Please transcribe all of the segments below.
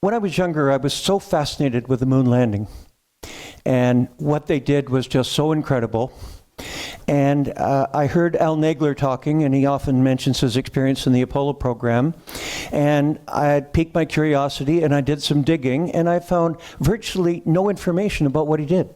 When I was younger, I was so fascinated with the moon landing. And what they did was just so incredible. And I heard Al Nagler talking, and he often mentions his experience in the Apollo program. And I piqued my curiosity, and I did some digging, and I found virtually no information about what he did.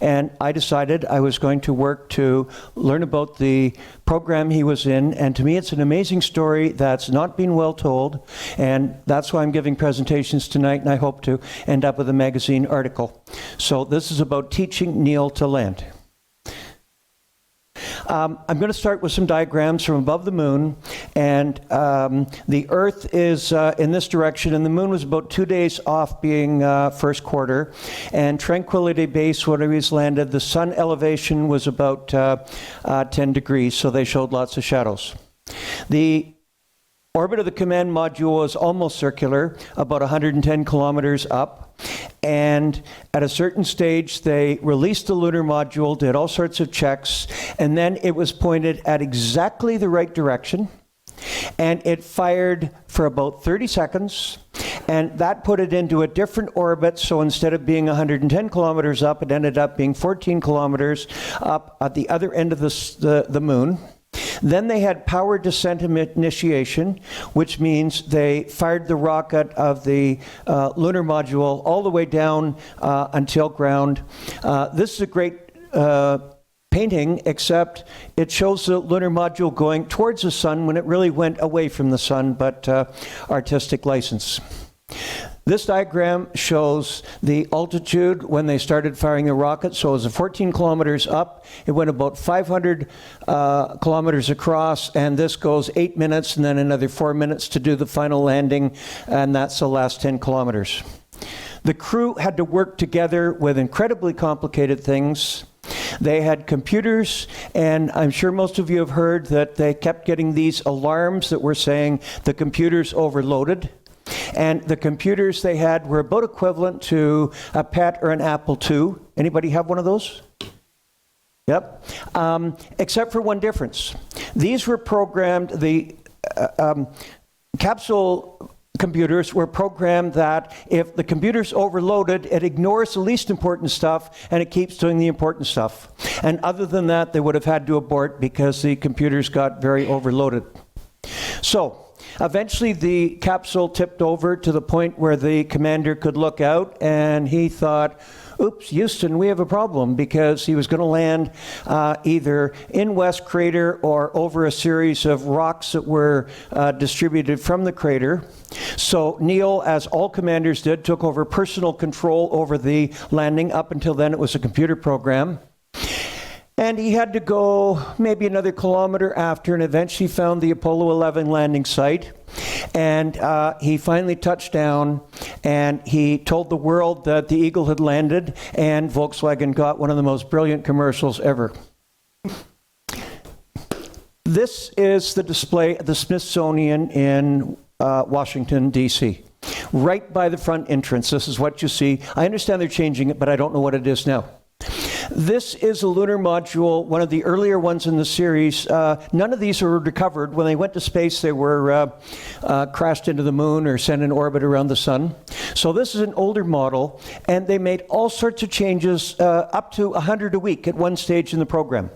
And I decided I was going to work to learn about the program he was in, and to me it's an amazing story that's not been well told, and that's why I'm giving presentations tonight, and I hope to end up with a magazine article. So this is about teaching Neil to land. I'm going to start with some diagrams from above the moon, and the Earth is in this direction, and the moon was about 2 days off being first quarter, and Tranquility Base, when it was landed, the sun elevation was about 10 degrees, so they showed lots of shadows. The orbit of the command module was almost circular, about 110 kilometers up. And at a certain stage, they released the lunar module, did all sorts of checks, and then it was pointed at exactly the right direction. And it fired for about 30 seconds, and that put it into a different orbit. So instead of being 110 kilometers up, it ended up being 14 kilometers up at the other end of the moon. Then they had power descent initiation, which means they fired the rocket of the lunar module all the way down until ground. This is a great painting, except it shows the lunar module going towards the sun when it really went away from the sun, but artistic license. This diagram shows the altitude when they started firing the rocket. So it was 14 kilometers up. It went about 500 kilometers across, and this goes 8 minutes and then another 4 minutes to do the final landing, and that's the last 10 kilometers. The crew had to work together with incredibly complicated things. They had computers, and I'm sure most of you have heard that they kept getting these alarms that were saying the computer's overloaded. And the computers they had were about equivalent to a PET or an Apple II. Anybody have one of those? Yep. Except for one difference. These were programmed, the capsule computers were programmed that if the computer's overloaded, it ignores the least important stuff and it keeps doing the important stuff. And other than that, they would have had to abort because the computers got very overloaded. So, eventually the capsule tipped over to the point where the commander could look out, and he thought, oops, Houston, we have a problem, because he was going to land either in West Crater or over a series of rocks that were distributed from the crater. So Neil, as all commanders did, took over personal control over the landing. Up until then, it was a computer program. And he had to go maybe another kilometer after, and eventually found the Apollo 11 landing site. And he finally touched down, and he told the world that the Eagle had landed, and Volkswagen got one of the most brilliant commercials ever. This is the display at the Smithsonian in Washington, D.C. Right by the front entrance. This is what you see. I understand they're changing it, but I don't know what it is now. This is a lunar module, one of the earlier ones in the series. None of these were recovered. When they went to space, they were crashed into the moon or sent in orbit around the sun. So this is an older model, and they made all sorts of changes, up to 100 a week at one stage in the program.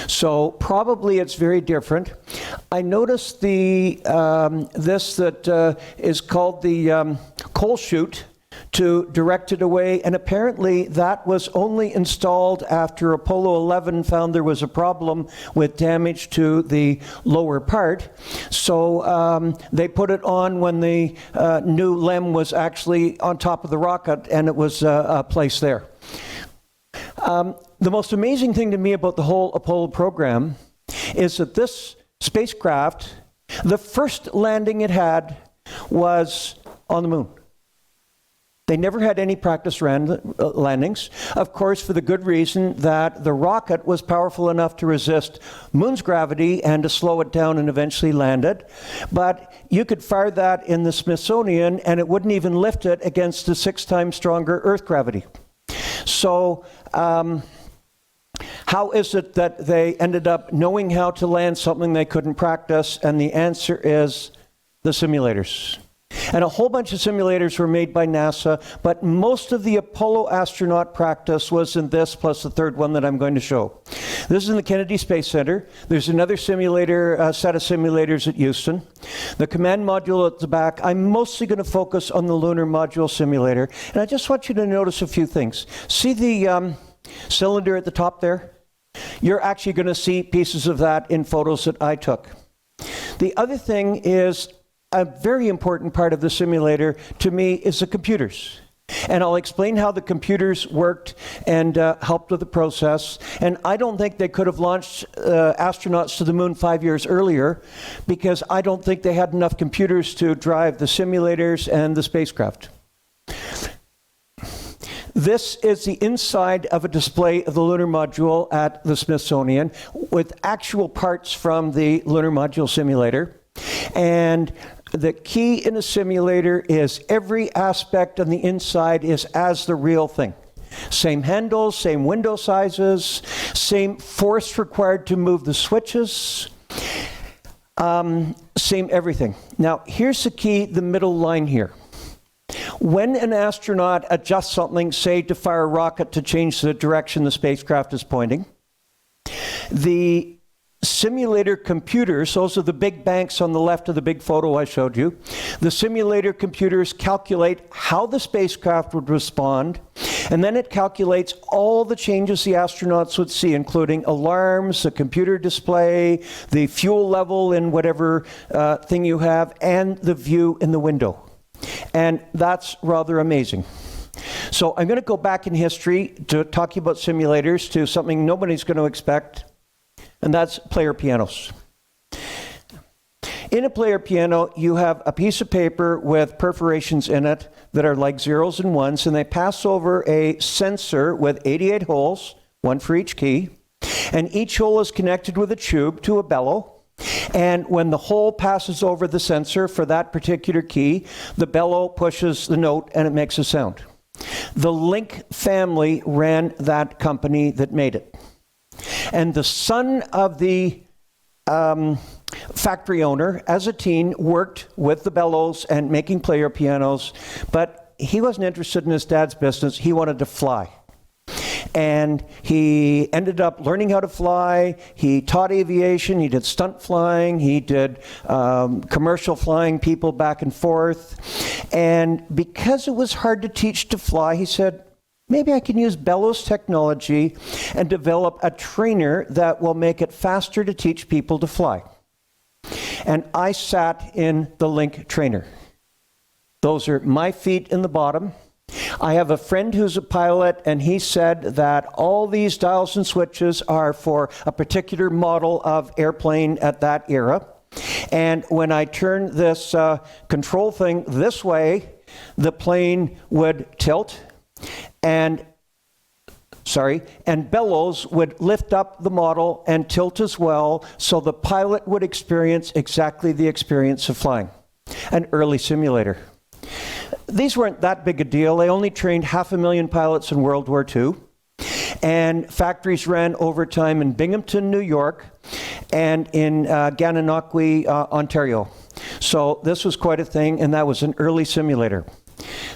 So probably it's very different. I noticed this that is called the coal chute to direct it away, and apparently that was only installed after Apollo 11 found there was a problem with damage to the lower part. So they put it on when the new LEM was actually on top of the rocket, and it was placed there. The most amazing thing to me about the whole Apollo program is that this spacecraft, the first landing it had was on the moon. They never had any practice landings, of course, for the good reason that the rocket was powerful enough to resist moon's gravity and to slow it down and eventually land it. But you could fire that in the Smithsonian and it wouldn't even lift it against the 6 times stronger Earth gravity. So how is it that they ended up knowing how to land something they couldn't practice? And the answer is the simulators. And a whole bunch of simulators were made by NASA, but most of the Apollo astronaut practice was in this, plus the third one that I'm going to show. This is in the Kennedy Space Center. There's another simulator, set of simulators at Houston. The command module at the back, I'm mostly going to focus on the Lunar module simulator. And I just want you to notice a few things. See the cylinder at the top there? You're actually going to see pieces of that in photos that I took. The other thing is, a very important part of the simulator to me is the computers. And I'll explain how the computers worked and helped with the process. And I don't think they could have launched astronauts to the moon 5 years earlier, because I don't think they had enough computers to drive the simulators and the spacecraft. This is the inside of a display of the Lunar module at the Smithsonian with actual parts from the Lunar module simulator. And the key in a simulator is every aspect on the inside is as the real thing. Same handles, same window sizes, same force required to move the switches, same everything. Now, here's the key, the middle line here. When an astronaut adjusts something, say to fire a rocket to change the direction the spacecraft is pointing, the simulator computers, those are the big banks on the left of the big photo I showed you, the simulator computers calculate how the spacecraft would respond, and then it calculates all the changes the astronauts would see, including alarms, the computer display, the fuel level in whatever thing you have, and the view in the window. And that's rather amazing. So I'm going to go back in history to talking about simulators to something nobody's going to expect, and that's player pianos. In a player piano, you have a piece of paper with perforations in it that are like zeros and ones, and they pass over a sensor with 88 holes, one for each key, and each hole is connected with a tube to a bellow. And when the hole passes over the sensor for that particular key, the bellow pushes the note and it makes a sound. The Link family ran that company that made it. And the son of the factory owner, as a teen, worked with the bellows and making player pianos, but he wasn't interested in his dad's business. He wanted to fly. And he ended up learning how to fly. He taught aviation. He did stunt flying. He did commercial flying, people back and forth. And because it was hard to teach to fly, he said, maybe I can use bellows technology and develop a trainer that will make it faster to teach people to fly. And I sat in the Link trainer. Those are my feet in the bottom. I have a friend who's a pilot, and he said that all these dials and switches are for a particular model of airplane at that era. And when I turn this control thing this way, the plane would tilt, and bellows would lift up the model and tilt as well, so the pilot would experience exactly the experience of flying. An early simulator. These weren't that big a deal. They only trained 500,000 pilots in World War II. And factories ran overtime in Binghamton, New York, and in Gananoque, Ontario. So this was quite a thing, and that was an early simulator.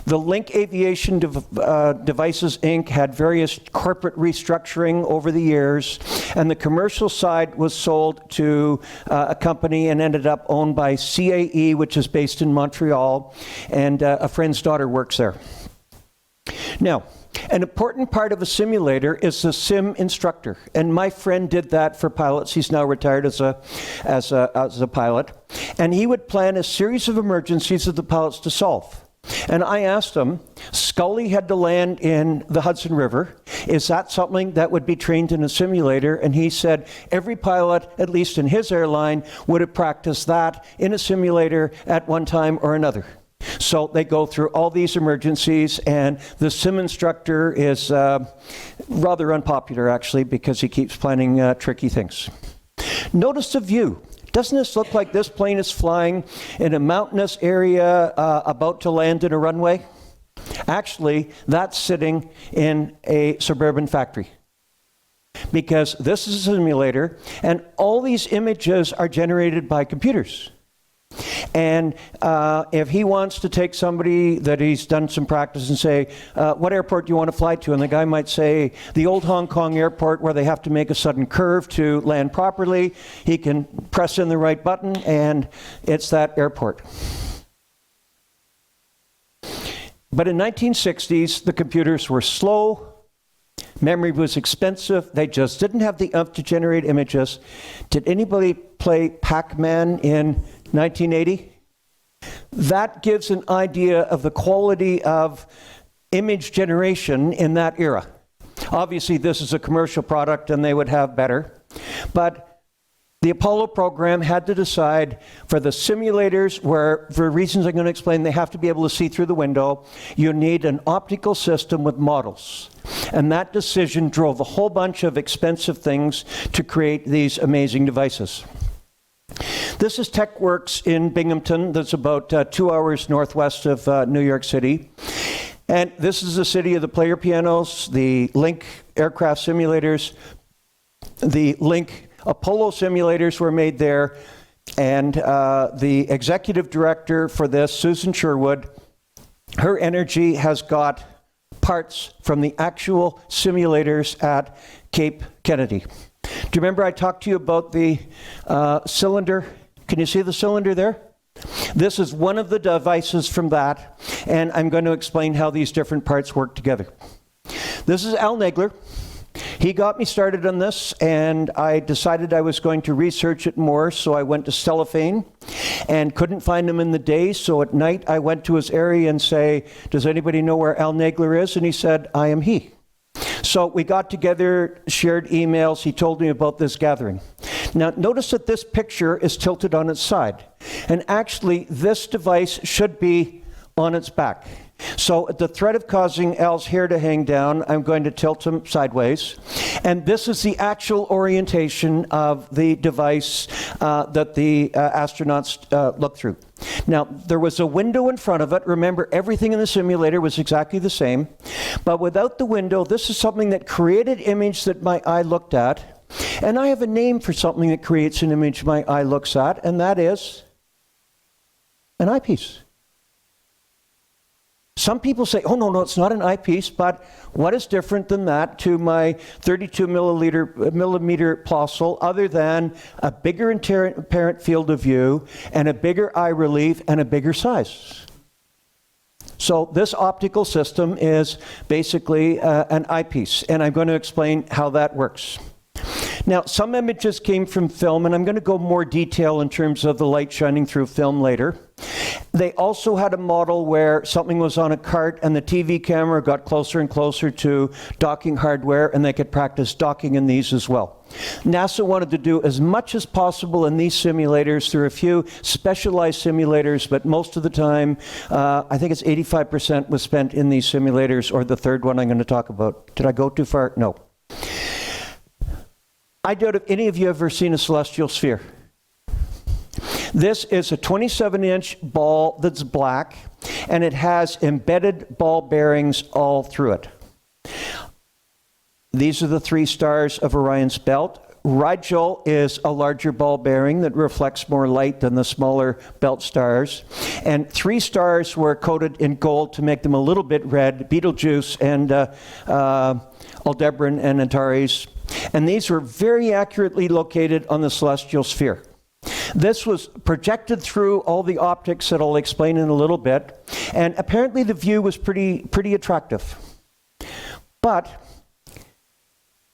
The Link Aviation Devices, Inc. had various corporate restructuring over the years, and the commercial side was sold to a company and ended up owned by CAE, which is based in Montreal, and a friend's daughter works there. Now, an important part of a simulator is the sim instructor, and my friend did that for pilots. He's now retired as a pilot, and he would plan a series of emergencies for the pilots to solve. And I asked him, Scully had to land in the Hudson River. Is that something that would be trained in a simulator? And he said every pilot, at least in his airline, would have practiced that in a simulator at one time or another. So they go through all these emergencies, and the sim instructor is rather unpopular, actually, because he keeps planning tricky things. Notice the view. Doesn't this look like this plane is flying in a mountainous area about to land in a runway? Actually, that's sitting in a suburban factory. Because this is a simulator, and all these images are generated by computers. And if he wants to take somebody that he's done some practice and say, what airport do you want to fly to? And the guy might say, the old Hong Kong airport where they have to make a sudden curve to land properly. He can press in the right button, and it's that airport. But in 1960s, the computers were slow. Memory was expensive. They just didn't have the oomph to generate images. Did anybody play Pac-Man in 1980? That gives an idea of the quality of image generation in that era. Obviously, this is a commercial product and they would have better. But the Apollo program had to decide for the simulators where, for reasons I'm going to explain, they have to be able to see through the window. You need an optical system with models. And that decision drove a whole bunch of expensive things to create these amazing devices. This is TechWorks in Binghamton. That's about 2 hours northwest of New York City. And this is the city of the player pianos, the Link aircraft simulators, the Link Apollo simulators were made there, and the executive director for this, Susan Sherwood, her energy has got parts from the actual simulators at Cape Kennedy. Do you remember I talked to you about the cylinder? Can you see the cylinder there? This is one of the devices from that, and I'm going to explain how these different parts work together. This is Al Nagler. He got me started on this, and I decided I was going to research it more, so I went to Cellophane and couldn't find him in the day, so at night I went to his area and say, does anybody know where Al Nagler is? And he said, I am he. So we got together, shared emails, he told me about this gathering. Now notice that this picture is tilted on its side, and actually this device should be on its back. So at the threat of causing Al's hair to hang down, I'm going to tilt him sideways. And this is the actual orientation of the device that the astronauts look through. Now, there was a window in front of it. Remember, everything in the simulator was exactly the same. But without the window, this is something that created image that my eye looked at. And I have a name for something that creates an image my eye looks at, and that is an eyepiece. Some people say, oh, no, it's not an eyepiece, but what is different than that to my 32 millimeter Plössl other than a bigger apparent field of view and a bigger eye relief and a bigger size? So this optical system is basically an eyepiece, and I'm going to explain how that works. Now, some images came from film, and I'm going to go more detail in terms of the light shining through film later. They also had a model where something was on a cart and the TV camera got closer and closer to docking hardware, and they could practice docking in these as well. NASA wanted to do as much as possible in these simulators. There are a few specialized simulators, but most of the time, I think it's 85% was spent in these simulators, or the third one I'm going to talk about. Did I go too far? No. I doubt if any of you have ever seen a celestial sphere. This is a 27-inch ball that's black, and it has embedded ball bearings all through it. These are the 3 stars of Orion's belt. Rigel is a larger ball bearing that reflects more light than the smaller belt stars. And 3 stars were coated in gold to make them a little bit red, Betelgeuse and Aldebaran and Antares. And these were very accurately located on the celestial sphere. This was projected through all the optics that I'll explain in a little bit, and apparently the view was pretty attractive. But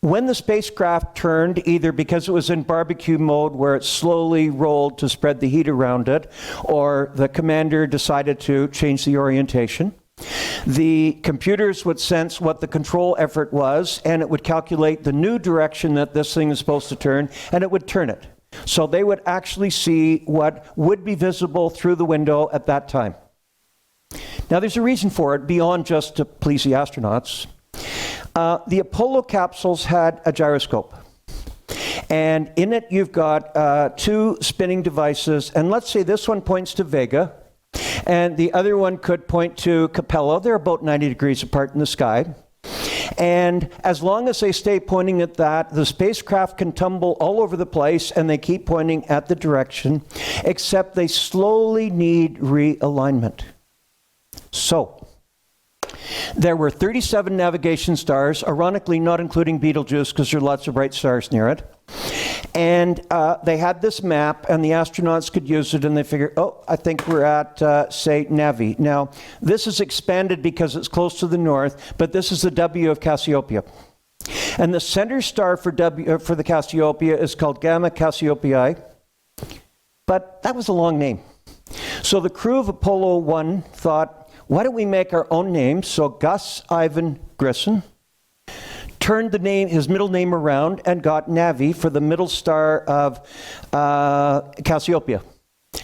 when the spacecraft turned, either because it was in barbecue mode where it slowly rolled to spread the heat around it, or the commander decided to change the orientation, the computers would sense what the control effort was, and it would calculate the new direction that this thing is supposed to turn, and it would turn it. So they would actually see what would be visible through the window at that time. Now there's a reason for it beyond just to please the astronauts. The Apollo capsules had a gyroscope. And in it you've got 2 spinning devices, and let's say this one points to Vega, and the other one could point to Capella. They're about 90 degrees apart in the sky. And as long as they stay pointing at that, the spacecraft can tumble all over the place and they keep pointing at the direction, except they slowly need realignment. So, there were 37 navigation stars, ironically not including Betelgeuse because there are lots of bright stars near it. And they had this map, and the astronauts could use it, and they figured, oh, I think we're at, say, Navi. Now, this is expanded because it's close to the north, but this is the W of Cassiopeia. And the center star for the Cassiopeia is called Gamma Cassiopeiae, but that was a long name. So the crew of Apollo 1 thought, why don't we make our own name? So Gus Ivan Grissom turned his middle name around and got Navi for the middle star of Cassiopeia.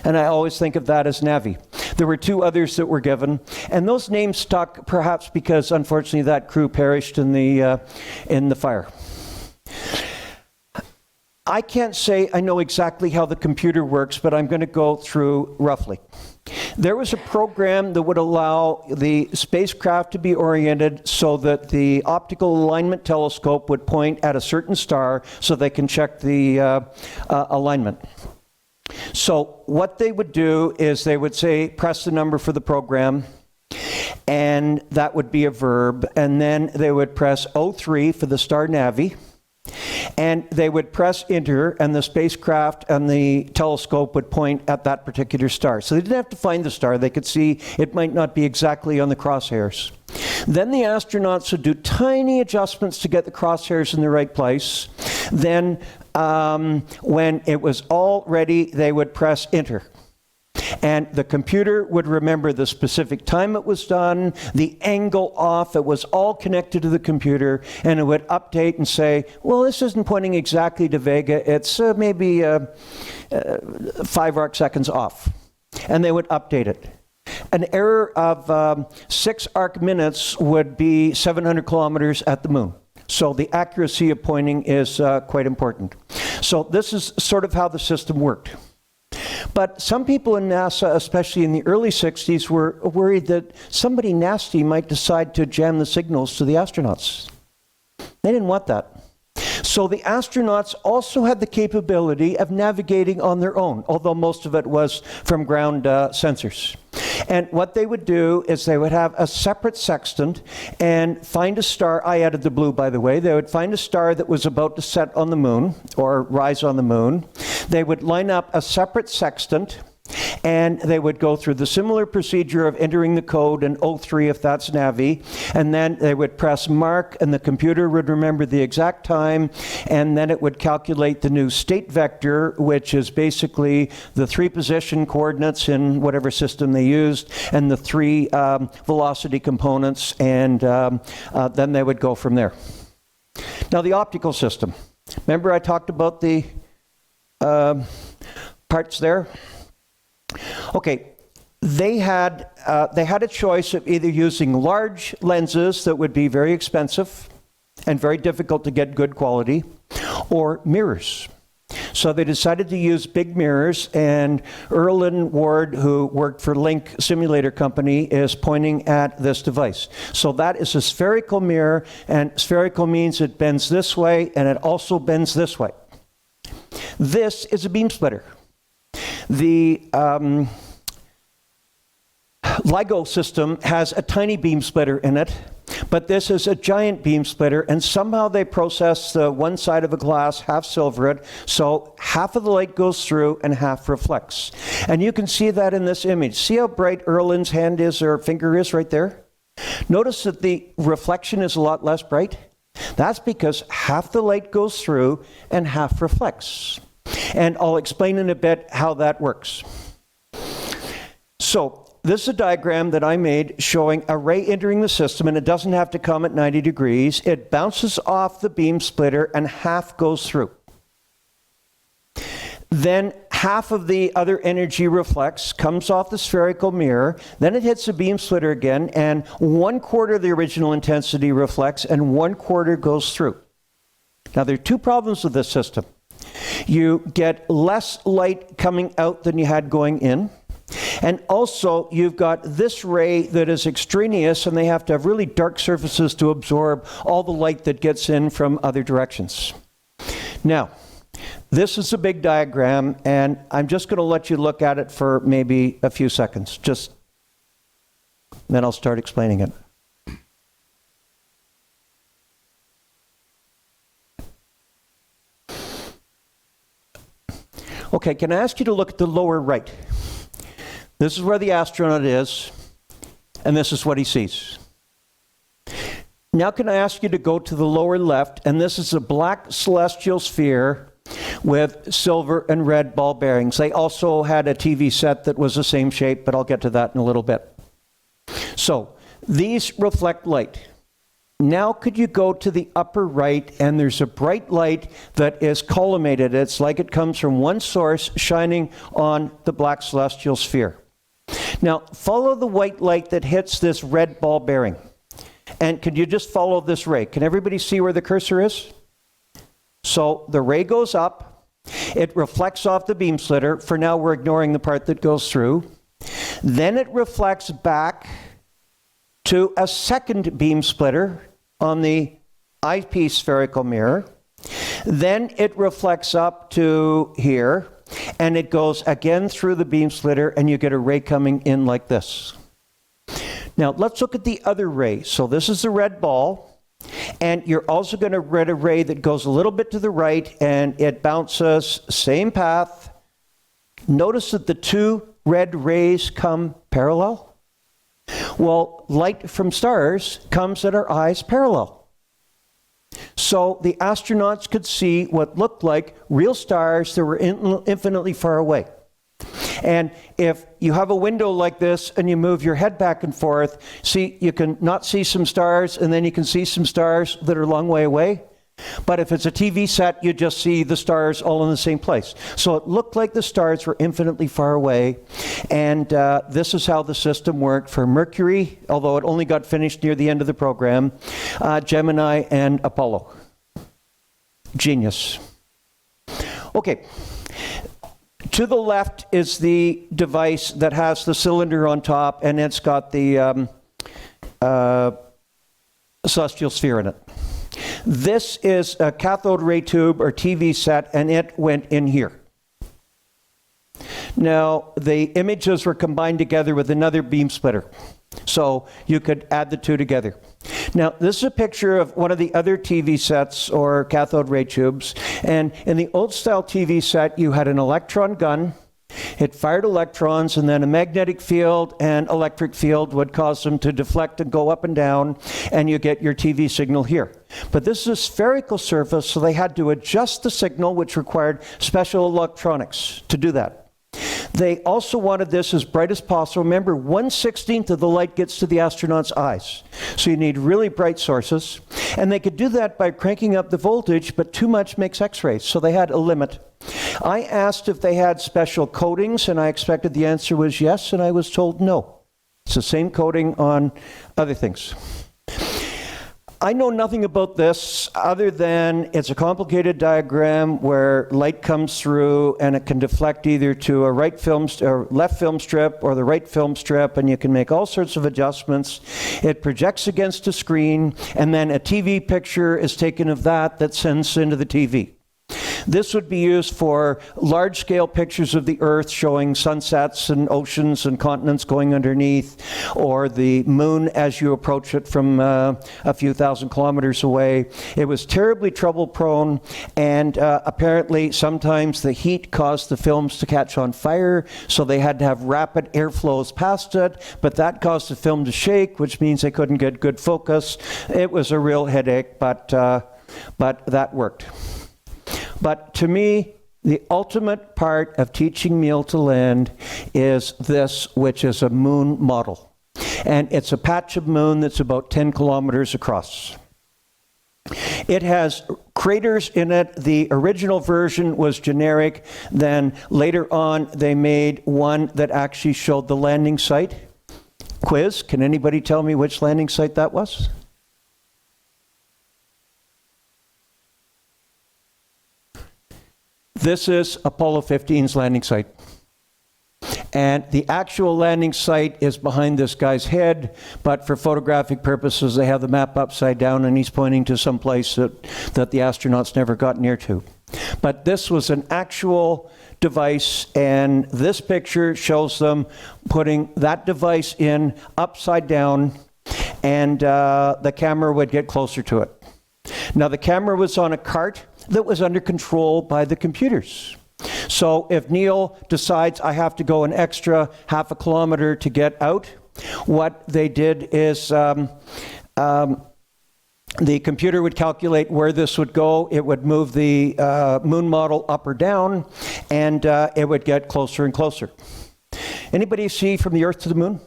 And I always think of that as Navi. There were two others that were given, and those names stuck perhaps because unfortunately that crew perished in the fire. I can't say I know exactly how the computer works, but I'm going to go through roughly. There was a program that would allow the spacecraft to be oriented so that the optical alignment telescope would point at a certain star so they can check the alignment. So what they would do is they would say, press the number for the program, and that would be a verb, and then they would press 03 for the star Navi, and they would press enter, and the spacecraft and the telescope would point at that particular star. So they didn't have to find the star. They could see it might not be exactly on the crosshairs. Then the astronauts would do tiny adjustments to get the crosshairs in the right place. Then when it was all ready, they would press enter. And the computer would remember the specific time it was done, the angle off, it was all connected to the computer, and it would update and say, well, this isn't pointing exactly to Vega, it's maybe 5 arc seconds off. And they would update it. An error of 6 arc minutes would be 700 kilometers at the moon. So the accuracy of pointing is quite important. So this is sort of how the system worked. But some people in NASA, especially in the early 60s, were worried that somebody nasty might decide to jam the signals to the astronauts. They didn't want that. So the astronauts also had the capability of navigating on their own, although most of it was from ground sensors. And what they would do is they would have a separate sextant and find a star. I added the blue, by the way. They would find a star that was about to set on the moon or rise on the moon. They would line up a separate sextant, and they would go through the similar procedure of entering the code in 03 if that's Navi, and then they would press mark, and the computer would remember the exact time, and then it would calculate the new state vector, which is basically the 3 position coordinates in whatever system they used, and the 3 velocity components, and then they would go from there. Now the optical system. Remember I talked about the parts there? Okay, they had a choice of either using large lenses that would be very expensive and very difficult to get good quality, or mirrors. So they decided to use big mirrors, and Erlen Ward, who worked for Link Simulator Company, is pointing at this device. So that is a spherical mirror, and spherical means it bends this way, and it also bends this way. This is a beam splitter. The LIGO system has a tiny beam splitter in it, but this is a giant beam splitter, and somehow they process the one side of a glass, half silver it, so half of the light goes through and half reflects. And you can see that in this image. See how bright Erlen's hand is or finger is right there? Notice that the reflection is a lot less bright. That's because half the light goes through and half reflects. And I'll explain in a bit how that works. So this is a diagram that I made showing a ray entering the system, and it doesn't have to come at 90 degrees. It bounces off the beam splitter and half goes through. Then half of the other energy reflects, comes off the spherical mirror, then it hits the beam splitter again, and 1/4 of the original intensity reflects and 1/4 goes through. Now there are 2 problems with this system. You get less light coming out than you had going in, And also, you've got this ray that is extraneous, and they have to have really dark surfaces to absorb all the light that gets in from other directions. Now, this is a big diagram, and I'm just going to let you look at it for maybe a few seconds. Then I'll start explaining it. Okay, can I ask you to look at the lower right? This is where the astronaut is, and this is what he sees. Now can I ask you to go to the lower left, and this is a black celestial sphere with silver and red ball bearings. They also had a TV set that was the same shape, but I'll get to that in a little bit. So, these reflect light. Now could you go to the upper right, and there's a bright light that is collimated. It's like it comes from one source shining on the black celestial sphere. Now follow the white light that hits this red ball bearing. And could you just follow this ray? Can everybody see where the cursor is? So the ray goes up, it reflects off the beam splitter. For now we're ignoring the part that goes through. Then it reflects back to a second beam splitter on the eyepiece spherical mirror. Then it reflects up to here, and it goes again through the beam splitter, and you get a ray coming in like this. Now let's look at the other ray. So this is the red ball, and you're also going to get a ray that goes a little bit to the right, and it bounces, same path. Notice that the two red rays come parallel. Well, light from stars comes at our eyes parallel. So the astronauts could see what looked like real stars that were infinitely far away. And if you have a window like this and you move your head back and forth, see, you can not see some stars, and then you can see some stars that are a long way away. But if it's a TV set, you just see the stars all in the same place. So it looked like the stars were infinitely far away. And this is how the system worked for Mercury, although it only got finished near the end of the program, Gemini and Apollo. Genius. Okay. To the left is the device that has the cylinder on top, and it's got the celestial sphere in it. This is a cathode ray tube or TV set, and it went in here. Now, the images were combined together with another beam splitter, so you could add the two together. Now, this is a picture of one of the other TV sets or cathode ray tubes, and in the old style TV set, you had an electron gun. It fired electrons, and then a magnetic field and electric field would cause them to deflect and go up and down, and you get your TV signal here. But this is a spherical surface, so they had to adjust the signal, which required special electronics to do that. They also wanted this as bright as possible. Remember, 1/16 of the light gets to the astronaut's eyes. So you need really bright sources. And they could do that by cranking up the voltage, but too much makes X-rays, so they had a limit. I asked if they had special coatings, and I expected the answer was yes, and I was told no. It's the same coating on other things. I know nothing about this other than it's a complicated diagram where light comes through and it can deflect either to a right film or left film strip or the right film strip, and you can make all sorts of adjustments. It projects against a screen, and then a TV picture is taken of that sends into the TV. This would be used for large-scale pictures of the Earth showing sunsets and oceans and continents going underneath, or the moon as you approach it from a few thousand kilometers away. It was terribly trouble-prone, and apparently sometimes the heat caused the films to catch on fire, so they had to have rapid airflows past it, but that caused the film to shake, which means they couldn't get good focus. It was a real headache, but that worked. But to me, the ultimate part of teaching Neil to land is this, which is a moon model. And it's a patch of moon that's about 10 kilometers across. It has craters in it. The original version was generic. Then later on, they made one that actually showed the landing site. Quiz, can anybody tell me which landing site that was? This is Apollo 15's landing site. And the actual landing site is behind this guy's head, but for photographic purposes, they have the map upside down, and he's pointing to some place that the astronauts never got near to. But this was an actual device, and this picture shows them putting that device in upside down, and the camera would get closer to it. Now, the camera was on a cart that was under control by the computers. So if Neil decides I have to go an extra half a kilometer to get out, what they did is the computer would calculate where this would go. It would move the moon model up or down, and it would get closer and closer. Anybody see from the Earth to the moon?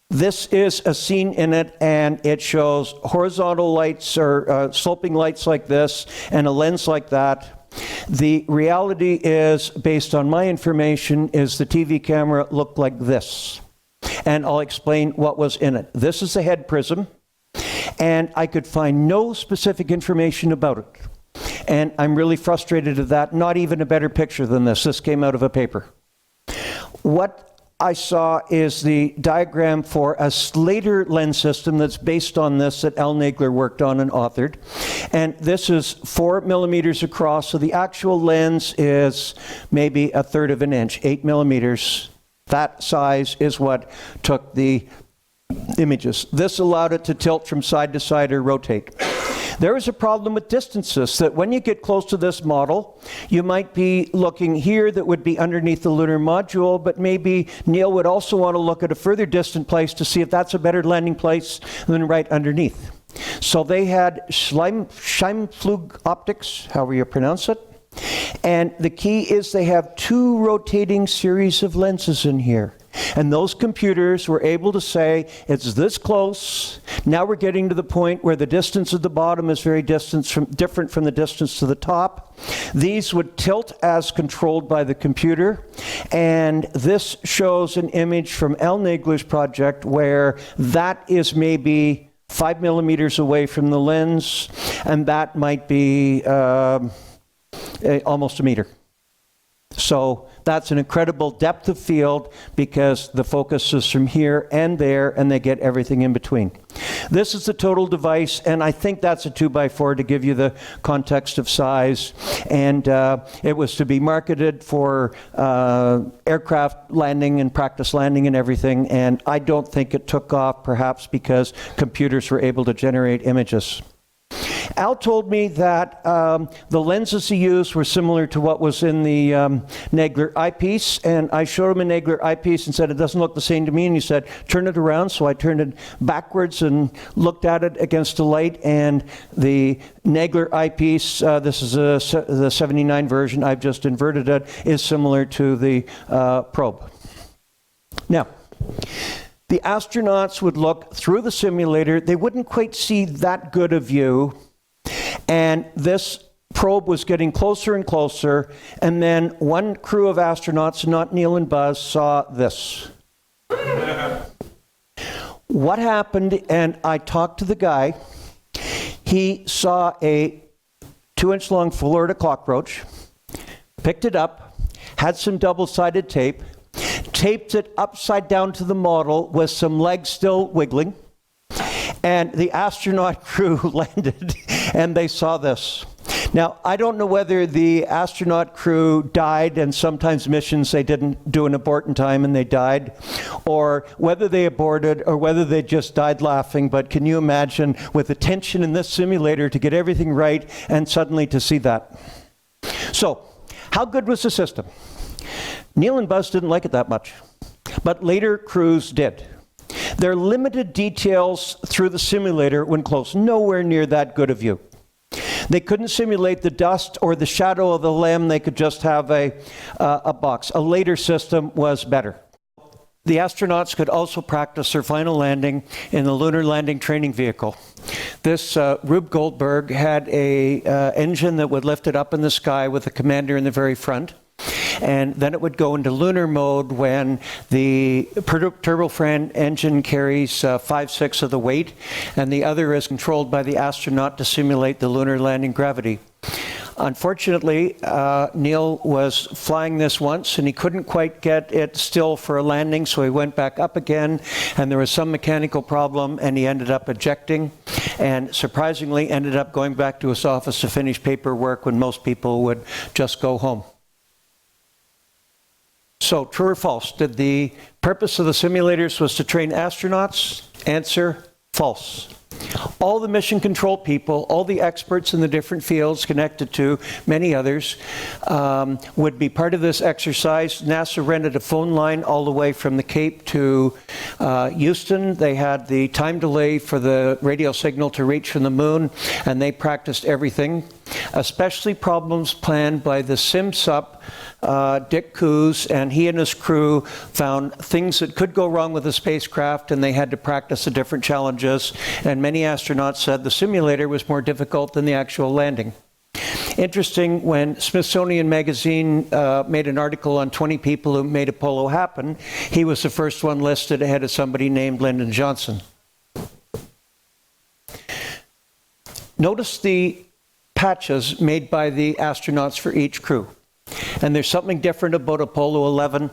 This is a scene in it, and it shows horizontal lights or sloping lights like this and a lens like that. The reality is, based on my information, is the TV camera looked like this. And I'll explain what was in it. This is the head prism, and I could find no specific information about it. And I'm really frustrated at that. Not even a better picture than this. This came out of a paper. What I saw is the diagram for a Slater lens system that's based on this that Al Nagler worked on and authored. And this is 4 millimeters across, so the actual lens is maybe 1/3 of an inch, 8 millimeters. That size is what took the images. This allowed it to tilt from side to side or rotate. There is a problem with distances, that when you get close to this model, you might be looking here that would be underneath the lunar module, but maybe Neil would also want to look at a further distant place to see if that's a better landing place than right underneath. So they had Scheimpflug optics, however you pronounce it. And the key is they have 2 rotating series of lenses in here. And those computers were able to say, it's this close. Now we're getting to the point where the distance at the bottom is very different from the distance to the top. These would tilt as controlled by the computer. And this shows an image from Al Nagler's project where that is maybe 5 millimeters away from the lens, and that might be almost a meter. So that's an incredible depth of field because the focus is from here and there, and they get everything in between. This is the total device, and I think that's a 2x4 to give you the context of size. And it was to be marketed for aircraft landing and practice landing and everything, and I don't think it took off, perhaps because computers were able to generate images. Al told me that the lenses he used were similar to what was in the Nagler eyepiece, and I showed him a Nagler eyepiece and said, it doesn't look the same to me, and he said, turn it around. So I turned it backwards and looked at it against the light, and the Nagler eyepiece, this is the 79 version, I've just inverted it, is similar to the probe. Now, the astronauts would look through the simulator. They wouldn't quite see that good a view. And this probe was getting closer and closer. And then one crew of astronauts, not Neil and Buzz, saw this. What happened, and I talked to the guy, he saw a 2-inch long Florida cockroach, picked it up, had some double-sided tape, taped it upside down to the model with some legs still wiggling, and the astronaut crew landed and they saw this. Now, I don't know whether the astronaut crew died, and sometimes missions they didn't do an abort in time and they died, or whether they aborted or whether they just died laughing, but can you imagine with the tension in this simulator to get everything right and suddenly to see that? So, how good was the system? Neil and Buzz didn't like it that much, but later crews did. Their limited details through the simulator when close, nowhere near that good a view. They couldn't simulate the dust or the shadow of the limb, they could just have a box. A later system was better. The astronauts could also practice their final landing in the Lunar Landing Training Vehicle. This Rube Goldberg had a engine that would lift it up in the sky with the commander in the very front. And then it would go into lunar mode when the turbofan engine carries 5/6 of the weight, and the other is controlled by the astronaut to simulate the lunar landing gravity. Unfortunately, Neil was flying this once and he couldn't quite get it still for a landing, so he went back up again and there was some mechanical problem and he ended up ejecting and surprisingly ended up going back to his office to finish paperwork when most people would just go home. So, true or false? Did the purpose of the simulators was to train astronauts? Answer, false. All the mission control people, all the experts in the different fields connected to many others would be part of this exercise. NASA rented a phone line all the way from the Cape to Houston. They had the time delay for the radio signal to reach from the moon, and they practiced everything, especially problems planned by the SimSup, Dick Coos, and he and his crew found things that could go wrong with the spacecraft, and they had to practice the different challenges. And many astronauts said the simulator was more difficult than the actual landing. Interesting, when Smithsonian Magazine made an article on 20 people who made Apollo happen, he was the first one listed ahead of somebody named Lyndon Johnson. Notice the patches made by the astronauts for each crew. And there's something different about Apollo 11.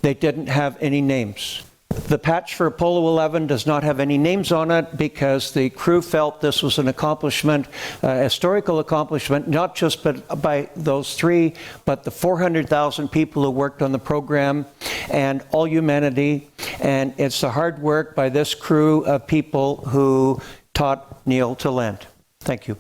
They didn't have any names. The patch for Apollo 11 does not have any names on it because the crew felt this was an accomplishment, a historical accomplishment, not just by those three, but the 400,000 people who worked on the program and all humanity. And it's the hard work by this crew of people who taught Neil to land. Thank you.